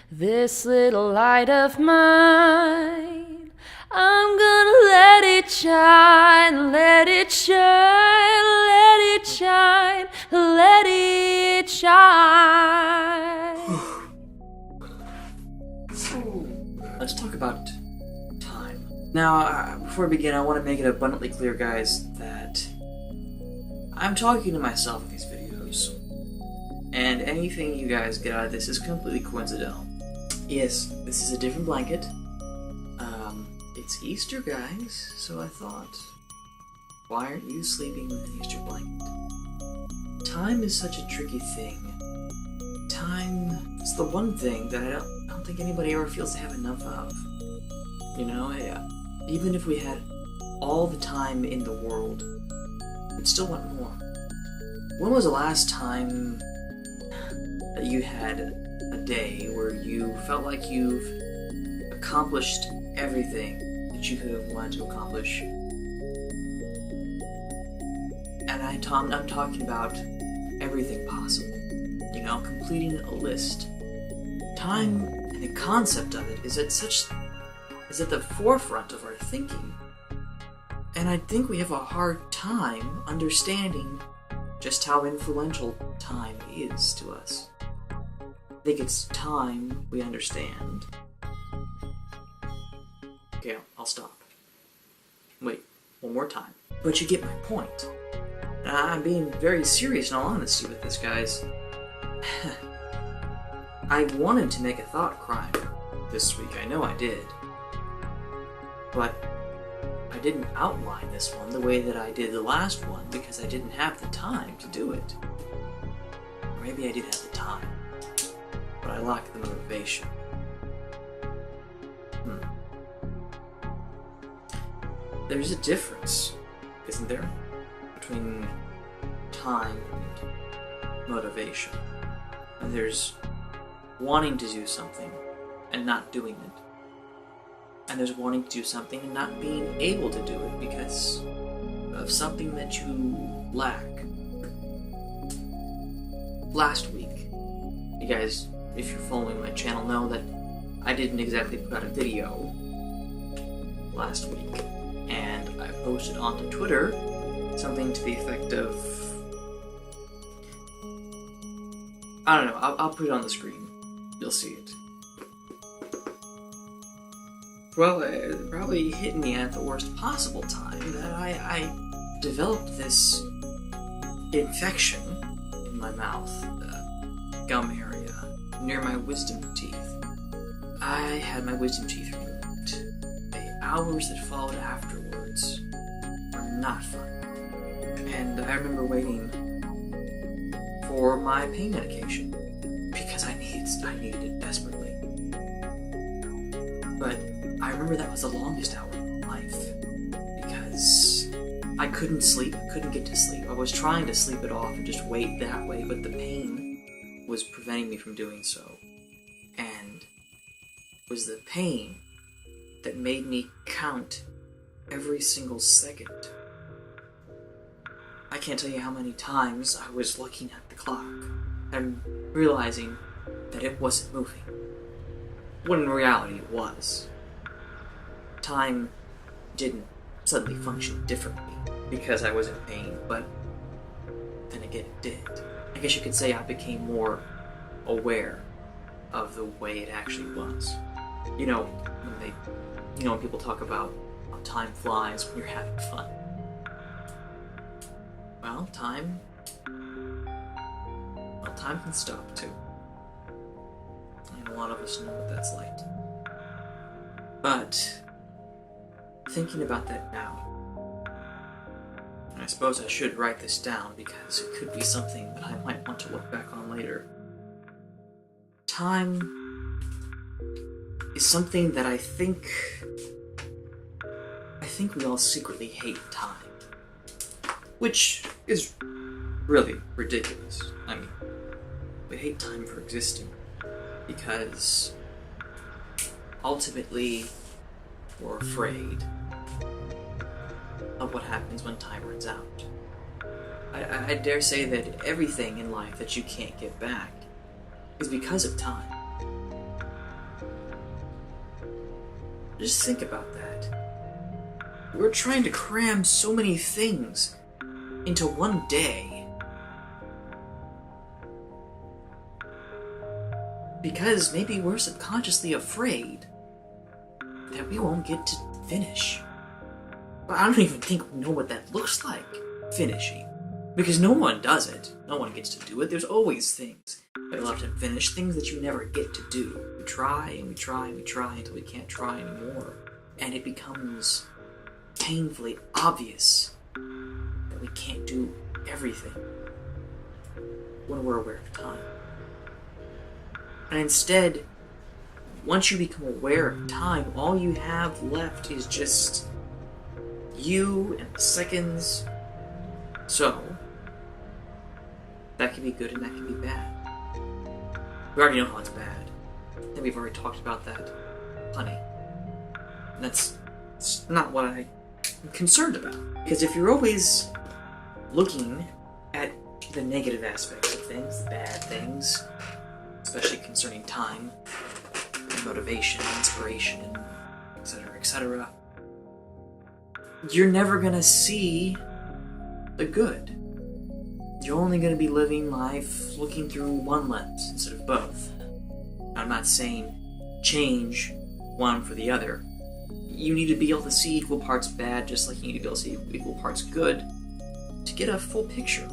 This little light of mine, I'm gonna let it shine, let it shine, let it shine, let it shine. So, let's talk about time. Now, before we begin, I want to make it abundantly clear, guys, that I'm talking to myself in these videos, and anything you guys get out of this is completely coincidental. Yes, this is a different blanket. It's Easter, guys, so I thought, why aren't you sleeping with an Easter blanket? Time is such a tricky thing. Time is the one thing that I don't think anybody ever feels they have enough of. You know, even if we had all the time in the world, we'd still want more. When was the last time that you had a day where you felt like you've accomplished everything that you could have wanted to accomplish? And I'm talking about everything possible. You know, completing a list. Time and the concept of it is at the forefront of our thinking. And I think we have a hard time understanding just how influential time is to us. I think it's time we understand. Okay, I'll stop. Wait, one more time. But you get my point. And I'm being very serious in all honesty with this, guys. I wanted to make a thought crime this week, I know I did. But I didn't outline this one the way that I did the last one because I didn't have the time to do it. Or maybe I did have the time, but I lacked the motivation. There's a difference, isn't there, between time and motivation. And there's wanting to do something and not doing it. And there's wanting to do something and not being able to do it because of something that you lack. Last week, you guys, if you're following my channel, know that I didn't exactly put out a video last week. And I posted onto Twitter something to the effect of... I don't know, I'll put it on the screen. You'll see it. Well, it probably hit me at the worst possible time that I developed this infection in my mouth, the gum area, near my wisdom teeth. I had my wisdom teeth removed. The hours that followed afterwards were not fun. And I remember waiting for my pain medication because I needed it desperately. But I remember that was the longest hour of my life because I couldn't sleep, couldn't get to sleep. I was trying to sleep it off and just wait that way, but the pain was preventing me from doing so. And it was the pain that made me count every single second. I can't tell you how many times I was looking at the clock and realizing that it wasn't moving, when in reality it was. Time didn't suddenly function differently because I was in pain, but then again it did. I guess you could say I became more aware of the way it actually was. You know, when people talk about how time flies when you're having fun. Well, time can stop too. And a lot of us know what that's like. But thinking about that now, and I suppose I should write this down because it could be something that I might want to look back on later. Time is something that I think we all secretly hate time. Which is really ridiculous. I mean, we hate time for existing because ultimately we're afraid of what happens when time runs out. I dare say that everything in life that you can't get back is because of time. Just think about that. We're trying to cram so many things into one day. Because maybe we're subconsciously afraid that we won't get to finish. But I don't even think we know what that looks like, finishing. Because no one does it. No one gets to do it. There's always things that you'll have to finish, things that you never get to do. We try and we try and we try until we can't try anymore. And it becomes painfully obvious that we can't do everything when we're aware of time. And instead, once you become aware of time, all you have left is just you and the seconds. So, that can be good and that can be bad. We already know how it's bad. And we've already talked about that plenty. And that's not what I'm concerned about. Because if you're always looking at the negative aspects of things, the bad things, especially concerning time, and motivation, inspiration, etc., you're never gonna see the good. You're only gonna be living life looking through one lens instead of both. I'm not saying change one for the other. You need to be able to see equal parts bad, just like you need to be able to see equal parts good to get a full picture.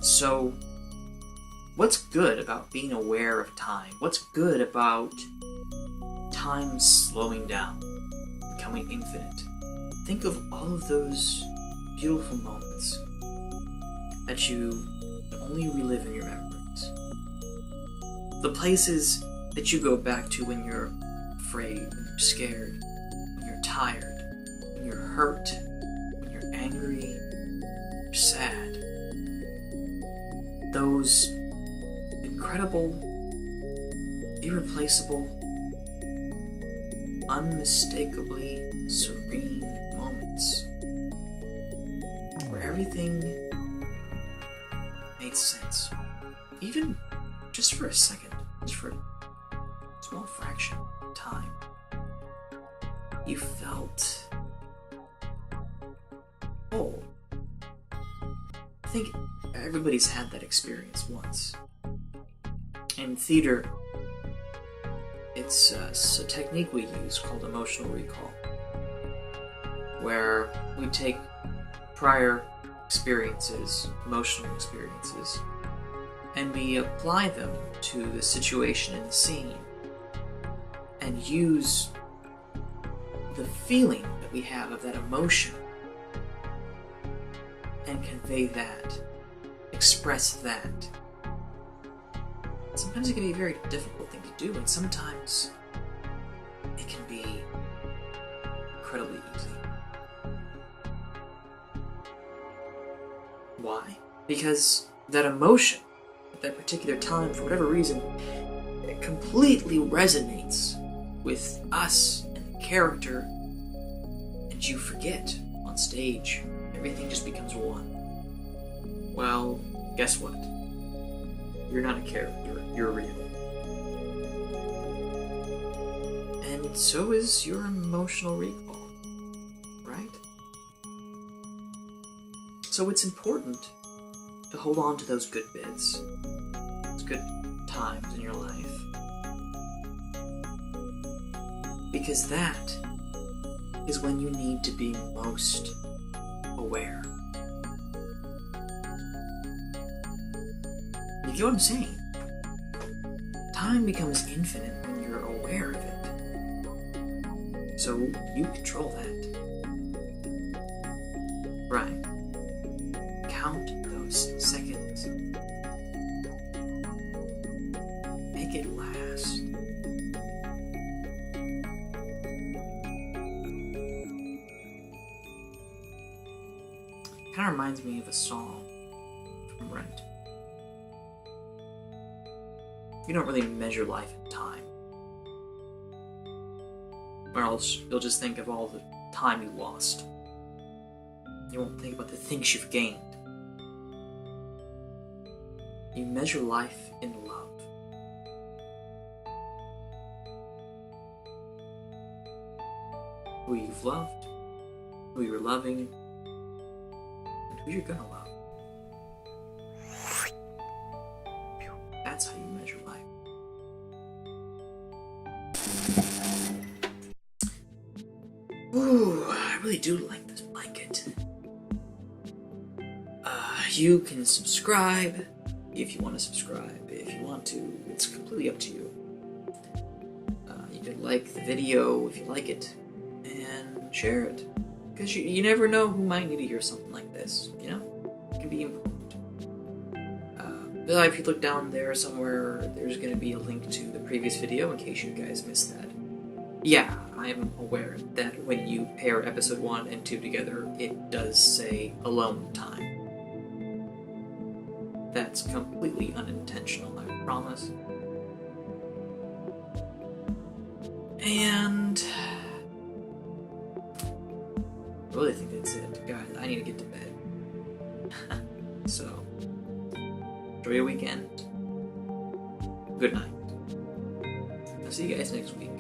So, what's good about being aware of time? What's good about time slowing down, becoming infinite? Think of all of those beautiful moments that you can only relive in your memories. The places that you go back to when you're afraid, when you're scared, when you're tired, when you're hurt, when you're angry, you're sad. Those incredible, irreplaceable, unmistakably serene moments where everything made sense. Even just for a second, just for a small fraction of time. You felt whole. I think everybody's had that experience once. In theater, it's a technique we use called emotional recall, where we take prior experiences, emotional experiences, and we apply them to the situation and the scene, and use the feeling that we have of that emotion and convey that, express that. Sometimes it can be a very difficult thing to do, and sometimes it can be incredibly easy. Why? Because that emotion, at that particular time, for whatever reason, it completely resonates with us and the character, and you forget on stage. Everything just becomes one. Well, guess what? You're not a character, you're real. And so is your emotional recall, right? So it's important to hold on to those good bits, those good times in your life. Because that is when you need to be most aware. You get what I'm saying? Time becomes infinite when you're aware of it. So you control that. Right. Count those seconds. Make it last. Kind of reminds me of a song from Rent. You don't really measure life in time, or else you'll just think of all the time you lost. You won't think about the things you've gained. You measure life in love. who you've loved, who you're loving, and who you're gonna love. That's how you measure life. Ooh, I really do like this blanket. You can subscribe if you want to subscribe. If you want to, it's completely up to you. You can like the video if you like it, and share it. Because you never know who might need to hear something like this, you know? It can be important. If you look down there somewhere, there's going to be a link to the previous video in case you guys missed that. Yeah, I'm aware that when you pair episode 1 and 2 together, it does say alone time. That's completely unintentional, I promise. And I really think that's it. Guys, I need to get to bed. So, enjoy your weekend. Good night. I'll see you guys next week.